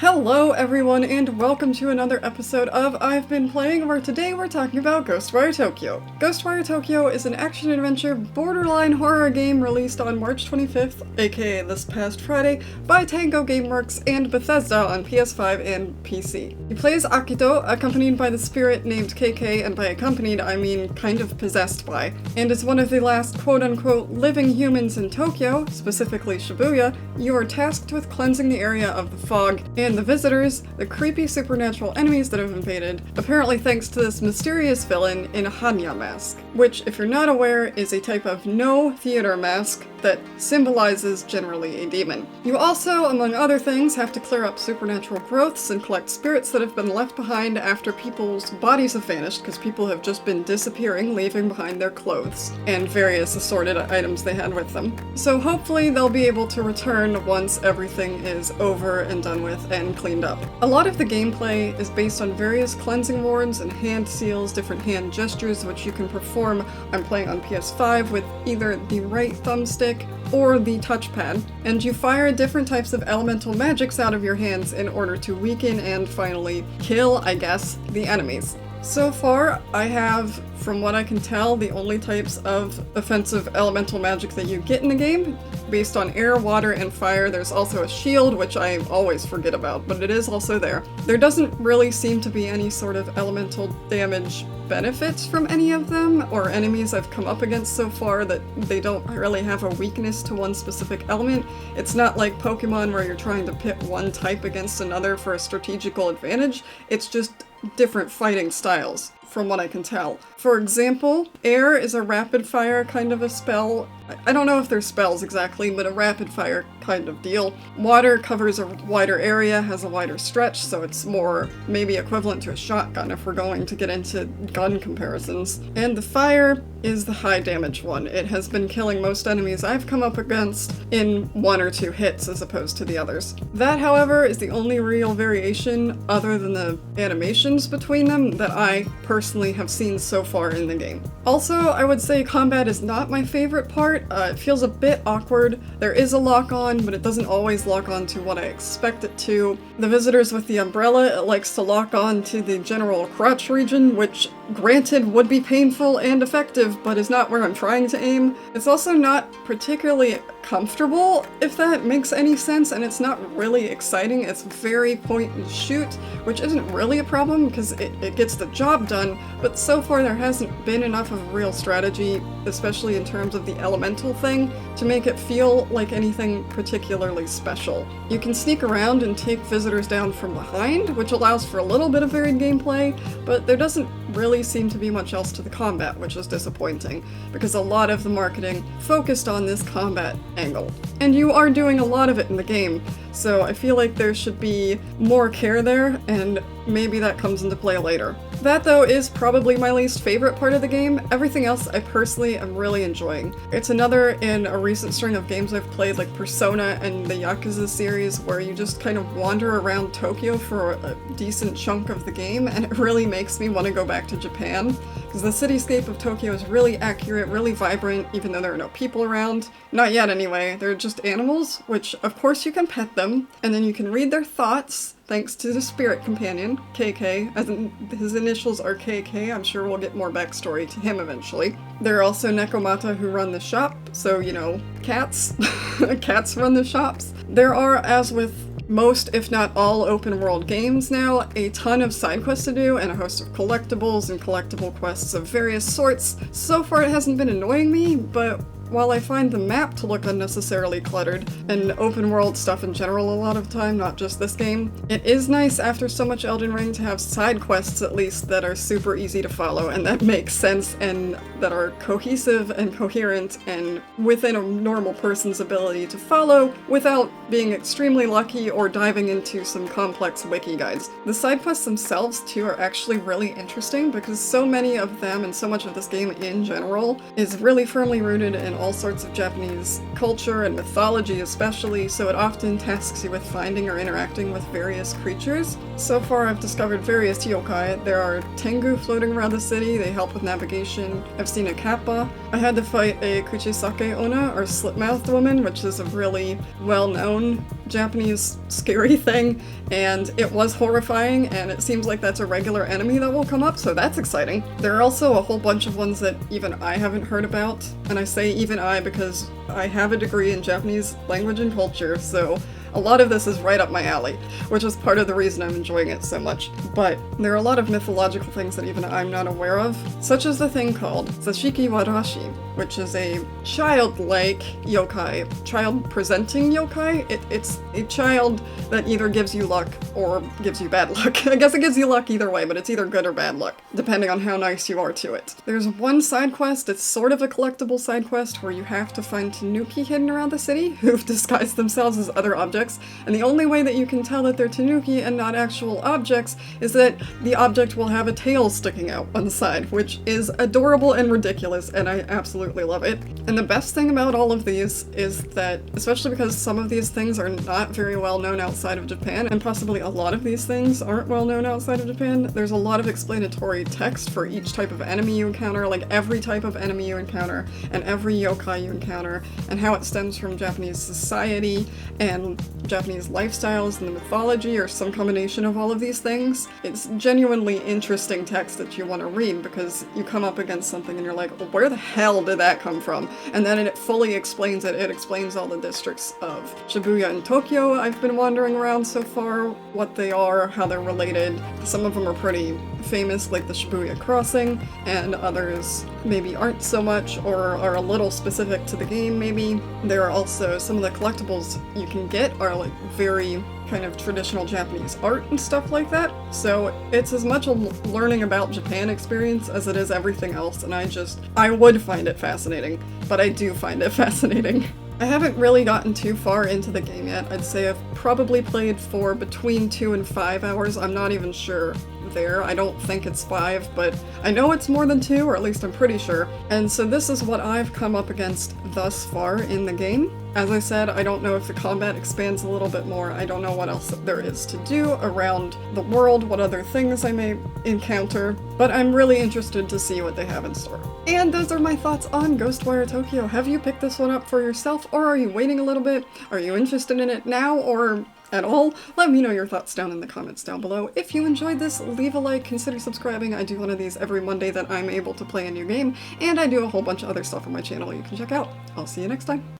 Hello everyone and welcome to another episode of I've Been Playing, where today we're talking about Ghostwire Tokyo. Ghostwire Tokyo is an action-adventure borderline horror game released on March 25th, aka this past Friday, by Tango Gameworks and Bethesda on PS5 and PC. You play as Akito, accompanied by the spirit named KK, and by accompanied I mean kind of possessed by, and as one of the last quote-unquote living humans in Tokyo, specifically Shibuya, you are tasked with cleansing the area of the fog and the visitors, the creepy supernatural enemies that have invaded, apparently thanks to this mysterious villain in a hannya mask, which, if you're not aware, is a type of no-theater mask that symbolizes generally a demon. You also, among other things, have to clear up supernatural growths and collect spirits that have been left behind after people's bodies have vanished, because people have just been disappearing, leaving behind their clothes and various assorted items they had with them. So hopefully they'll be able to return once everything is over and done with and cleaned up. A lot of the gameplay is based on various cleansing wards and hand seals, different hand gestures which you can perform. I'm playing on PS5 with either the right thumbstick or the touchpad, and you fire different types of elemental magics out of your hands in order to weaken and finally kill, I guess, the enemies. So far, I have, from what I can tell, the only types of offensive elemental magic that you get in the game, based on air, water, and fire. There's also a shield, which I always forget about, but it is also there. There doesn't really seem to be any sort of elemental damage benefits from any of them, or enemies I've come up against so far that they don't really have a weakness to one specific element. It's not like Pokemon where you're trying to pit one type against another for a strategical advantage. It's just different fighting styles, from what I can tell. For example, air is a rapid fire kind of a spell. I don't know if they're spells exactly, but a rapid fire kind of deal. Water covers a wider area, has a wider stretch, so it's more maybe equivalent to a shotgun if we're going to get into gun comparisons. And the fire is the high damage one. It has been killing most enemies I've come up against in 1 or 2 hits as opposed to the others. That, however, is the only real variation other than the animations between them that I personally have seen so far in the game. Also, I would say combat is not my favorite part. It feels a bit awkward. There is a lock-on, but it doesn't always lock on to what I expect it to. The visitors with the umbrella, it likes to lock on to the general crotch region, which granted would be painful and effective, but is not where I'm trying to aim. It's also not particularly comfortable, if that makes any sense, and it's not really exciting. It's very point and shoot, which isn't really a problem because it gets the job done, but so far there hasn't been enough of a real strategy, especially in terms of the elemental thing, to make it feel like anything particularly special. You can sneak around and take visitors down from behind, which allows for a little bit of varied gameplay, but there doesn't really seem to be much else to the combat, which is disappointing, because a lot of the marketing focused on this combat angle. And you are doing a lot of it in the game, so I feel like there should be more care there, and maybe that comes into play later. That, though, is probably my least favorite part of the game. Everything else I personally am really enjoying. It's another in a recent string of games I've played, like Persona and the Yakuza series, where you just kind of wander around Tokyo for a decent chunk of the game, and it really makes me want to go back to Japan, because the cityscape of Tokyo is really accurate, really vibrant, even though there are no people around. Not yet, anyway. They're just animals, which, of course, you can pet them, and then you can read their thoughts, thanks to the spirit companion, KK, as in his initials are KK. I'm sure we'll get more backstory to him eventually. There are also Nekomata who run the shop, so, you know, cats. Cats run the shops. There are, as with most, if not all, open world games now, a ton of side quests to do and a host of collectibles and collectible quests of various sorts. So far it hasn't been annoying me, but while I find the map to look unnecessarily cluttered, and open world stuff in general a lot of the time, not just this game, it is nice after so much Elden Ring to have side quests at least that are super easy to follow and that make sense and that are cohesive and coherent and within a normal person's ability to follow without being extremely lucky or diving into some complex wiki guides. The side quests themselves too are actually really interesting because so many of them and so much of this game in general is really firmly rooted in all sorts of Japanese culture and mythology especially, so it often tasks you with finding or interacting with various creatures. So far I've discovered various yokai. There are tengu floating around the city, they help with navigation. I've seen a kappa. I had to fight a kuchisake onna, or slit-mouthed woman, which is a really well-known Japanese scary thing, and it was horrifying, and it seems like that's a regular enemy that will come up, so that's exciting. There are also a whole bunch of ones that even I haven't heard about, and I say even I because I have a degree in Japanese language and culture, so a lot of this is right up my alley, which is part of the reason I'm enjoying it so much. But there are a lot of mythological things that even I'm not aware of, such as the thing called Sashiki Warashi, which is a childlike yokai, child-presenting yokai. It's a child that either gives you luck or gives you bad luck. I guess it gives you luck either way, but it's either good or bad luck, depending on how nice you are to it. There's one side quest, it's sort of a collectible side quest, where you have to find tanuki hidden around the city who've disguised themselves as other objects, and the only way that you can tell that they're tanuki and not actual objects is that the object will have a tail sticking out on the side, which is adorable and ridiculous, and I absolutely love it. And the best thing about all of these is that, especially because some of these things are not very well known outside of Japan, and possibly a lot of these things aren't well known outside of Japan, there's a lot of explanatory text for each type of enemy you encounter, like every type of enemy you encounter, and every yokai you encounter, and how it stems from Japanese society, and Japanese lifestyles, and the mythology, or some combination of all of these things. It's genuinely interesting text that you want to read, because you come up against something and you're like, well, where the hell did that come from? And then it fully explains it. It explains all the districts of Shibuya and Tokyo I've been wandering around so far, what they are, how they're related. Some of them are pretty famous, like the Shibuya Crossing, and others maybe aren't so much, or are a little specific to the game maybe. There are also some of the collectibles you can get are like very kind of traditional Japanese art and stuff like that. So it's as much a learning about Japan experience as it is everything else, and I would find it fascinating, but I do find it fascinating. I haven't really gotten too far into the game yet. I'd say I've probably played for between 2 and 5 hours. I'm not even sure there. I don't think it's 5, but I know it's more than 2, or at least I'm pretty sure. And so this is what I've come up against thus far in the game. As I said, I don't know if the combat expands a little bit more. I don't know what else there is to do around the world, what other things I may encounter, but I'm really interested to see what they have in store. And those are my thoughts on Ghostwire Tokyo. Have you picked this one up for yourself, or are you waiting a little bit? Are you interested in it now, or at all? Let me know your thoughts down in the comments down below. If you enjoyed this, leave a like, consider subscribing. I do one of these every Monday that I'm able to play a new game, and I do a whole bunch of other stuff on my channel you can check out. I'll see you next time.